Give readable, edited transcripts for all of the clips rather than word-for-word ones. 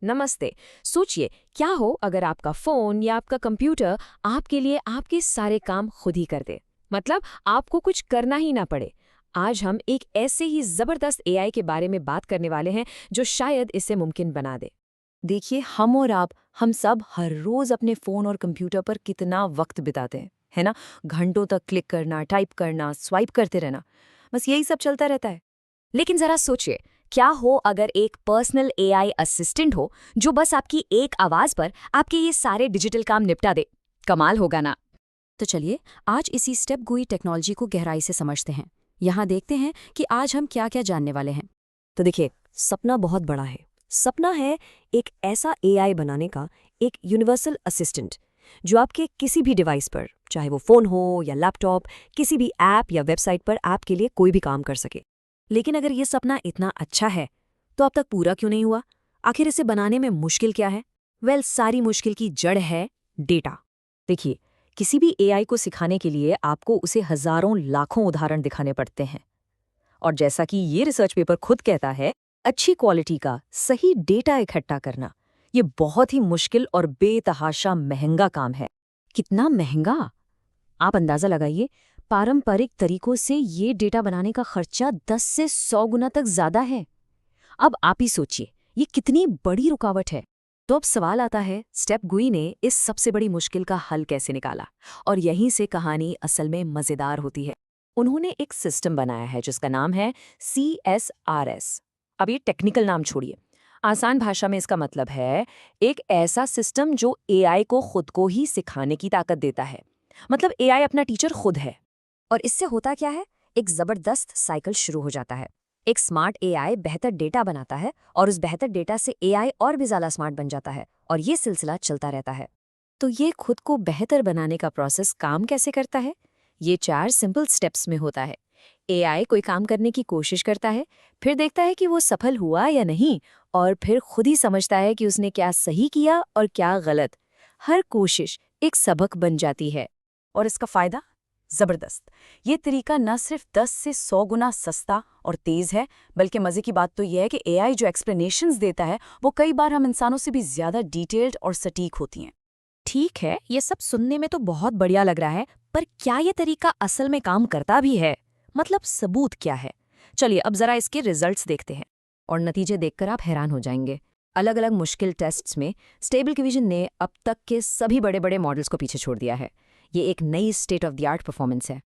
नमस्ते। सोचिए, क्या हो अगर आपका फोन या आपका कंप्यूटर आपके लिए आपके सारे काम खुद ही कर दे। मतलब आपको कुछ करना ही ना पड़े। आज हम एक ऐसे ही जबरदस्त एआई के बारे में बात करने वाले हैं जो शायद इसे मुमकिन बना दे। देखिए, हम और आप हम सब हर रोज अपने फोन और कंप्यूटर पर कितना वक्त बिताते हैं, है ना? घंटों तक क्लिक करना, टाइप करना, स्वाइप करते रहना, बस यही सब चलता रहता है। लेकिन जरा सोचिए, क्या हो अगर एक पर्सनल एआई असिस्टेंट हो जो बस आपकी एक आवाज पर आपके ये सारे डिजिटल काम निपटा दे। कमाल होगा ना। तो चलिए, आज इसी स्टेप गुई टेक्नोलॉजी को गहराई से समझते हैं। यहाँ देखते हैं कि आज हम क्या क्या जानने वाले हैं। तो देखिए, सपना बहुत बड़ा है। सपना है एक ऐसा एआई बनाने का, एक यूनिवर्सल असिस्टेंट जो आपके किसी भी डिवाइस पर, चाहे वो फोन हो या लैपटॉप, किसी भी ऐप या वेबसाइट पर आपके लिए कोई भी काम कर सके। लेकिन अगर ये सपना इतना अच्छा है तो अब तक पूरा क्यों नहीं हुआ? आखिर इसे बनाने में मुश्किल क्या है? सारी मुश्किल की जड़ है डेटा। देखिए, किसी भी एआई को सिखाने के लिए आपको उसे हजारों लाखों उदाहरण दिखाने पड़ते हैं। और जैसा कि ये रिसर्च पेपर खुद कहता है, अच्छी क्वालिटी का सही डेटा इकट्ठा करना ये बहुत ही मुश्किल और बेतहाशा महंगा काम है। कितना महंगा? आप अंदाजा लगाइए। पारंपरिक तरीकों से ये डेटा बनाने का खर्चा 10 से 100 गुना तक ज्यादा है। अब आप ही सोचिए, ये कितनी बड़ी रुकावट है। तो अब सवाल आता है, स्टेप गुई ने इस सबसे बड़ी मुश्किल का हल कैसे निकाला? और यहीं से कहानी असल में मजेदार होती है। उन्होंने एक सिस्टम बनाया है जिसका नाम है CSRS। अब ये टेक्निकल नाम छोड़िए, आसान भाषा में इसका मतलब है एक ऐसा सिस्टम जो एआई को खुद को ही सिखाने की ताकत देता है। मतलब एआई अपना टीचर खुद है। और इससे होता क्या है? एक जबरदस्त साइकिल शुरू हो जाता है। एक स्मार्ट एआई बेहतर डेटा बनाता है और उस बेहतर डेटा से एआई और भी ज्यादा स्मार्ट बन जाता है और ये सिलसिला चलता रहता है। तो ये खुद को बेहतर बनाने का प्रोसेस काम कैसे करता है? ये 4 सिंपल स्टेप्स में होता है। एआई कोई काम करने की कोशिश करता है, फिर देखता है कि वो सफल हुआ या नहीं, और फिर खुद ही समझता है कि उसने क्या सही किया और क्या गलत। हर कोशिश एक सबक बन जाती है। और इसका फायदा? जबरदस्त। ये तरीका न सिर्फ 10 से 100 गुना सस्ता और तेज है, बल्कि मजे की बात तो यह है कि एआई जो एक्सप्लेनेशंस देता है वो कई बार हम इंसानों से भी ज्यादा डिटेल्ड और सटीक होती हैं। ठीक है, ये सब सुनने में तो बहुत बढ़िया लग रहा है, पर क्या ये तरीका असल में काम करता भी है? मतलब सबूत क्या है? चलिए अब जरा इसके रिजल्ट्स देखते हैं और नतीजे देखकर आप हैरान हो जाएंगे। अलग अलग मुश्किल टेस्ट्स में स्टेबल डिवीजन ने अब तक के सभी बड़े बड़े मॉडल्स को पीछे छोड़ दिया है। ये एक नई state of the art performance है।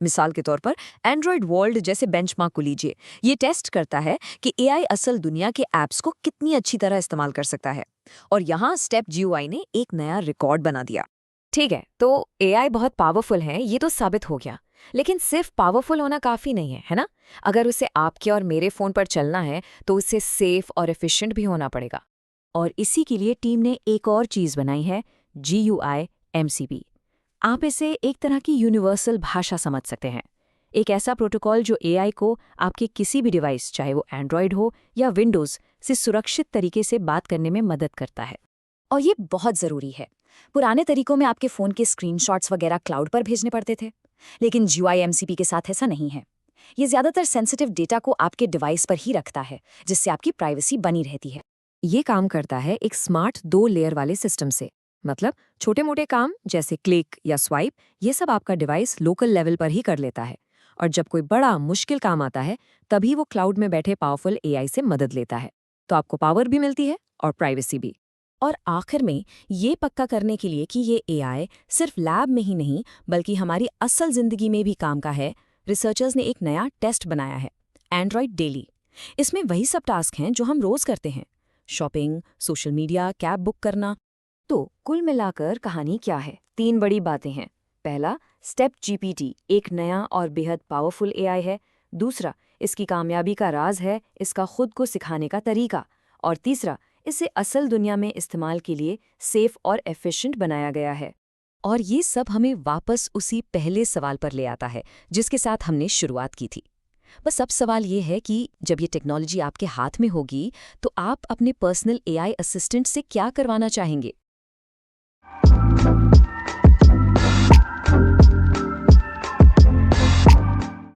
मिसाल के तौर पर एंड्रॉयड वर्ल्ड जैसे बेंचमार्क को लीजिए। ये टेस्ट करता है कि एआई असल दुनिया के ऐप्स को कितनी अच्छी तरह इस्तेमाल कर सकता है। और यहाँ स्टेप जीयूआई ने एक नया रिकॉर्ड बना दिया। ठीक है, तो एआई बहुत पावरफुल है, ये तो साबित हो गया। लेकिन सिर्फ पावरफुल होना काफी नहीं है ना? अगर उसे आपके और मेरे फोन पर चलना है तो उसे सेफ और एफिशिएंट भी होना पड़ेगा। और इसी के लिए टीम ने एक और चीज बनाई है, GUI MCP। आप इसे एक तरह की यूनिवर्सल भाषा समझ सकते हैं। एक ऐसा प्रोटोकॉल जो एआई को आपके किसी भी डिवाइस, चाहे वो एंड्रॉयड हो या विंडोज, से सुरक्षित तरीके से बात करने में मदद करता है। और ये बहुत ज़रूरी है। पुराने तरीकों में आपके फ़ोन के स्क्रीनशॉट्स वगैरह क्लाउड पर भेजने पड़ते थे, लेकिन GUI MCP के साथ ऐसा नहीं है। ये ज़्यादातर सेंसिटिव डेटा को आपके डिवाइस पर ही रखता है, जिससे आपकी प्राइवेसी बनी रहती है। ये काम करता है एक स्मार्ट 2 लेयर वाले सिस्टम से। मतलब छोटे मोटे काम जैसे क्लिक या स्वाइप, ये सब आपका डिवाइस लोकल लेवल पर ही कर लेता है। और जब कोई बड़ा मुश्किल काम आता है, तभी वो क्लाउड में बैठे पावरफुल एआई से मदद लेता है। तो आपको पावर भी मिलती है और प्राइवेसी भी। और आखिर में ये पक्का करने के लिए कि ये एआई सिर्फ लैब में ही नहीं बल्कि हमारी असल जिंदगी में भी काम का है, रिसर्चर्स ने एक नया टेस्ट बनाया है, एंड्रॉयड डेली। इसमें वही सब टास्क हैं जो हम रोज करते हैं, shopping, social media, cab book करना। तो कुल मिलाकर कहानी क्या है? 3 बड़ी बातें हैं। पहला, स्टेप GPT एक नया और बेहद पावरफुल एआई है। दूसरा, इसकी कामयाबी का राज है इसका खुद को सिखाने का तरीका। और तीसरा, इसे असल दुनिया में इस्तेमाल के लिए सेफ और एफिशिएंट बनाया गया है। और ये सब हमें वापस उसी पहले सवाल पर ले आता है जिसके साथ हमने शुरुआत की थी। बस अब सवाल ये है कि जब ये टेक्नोलॉजी आपके हाथ में होगी तो आप अपने पर्सनल एआई असिस्टेंट से क्या करवाना चाहेंगे?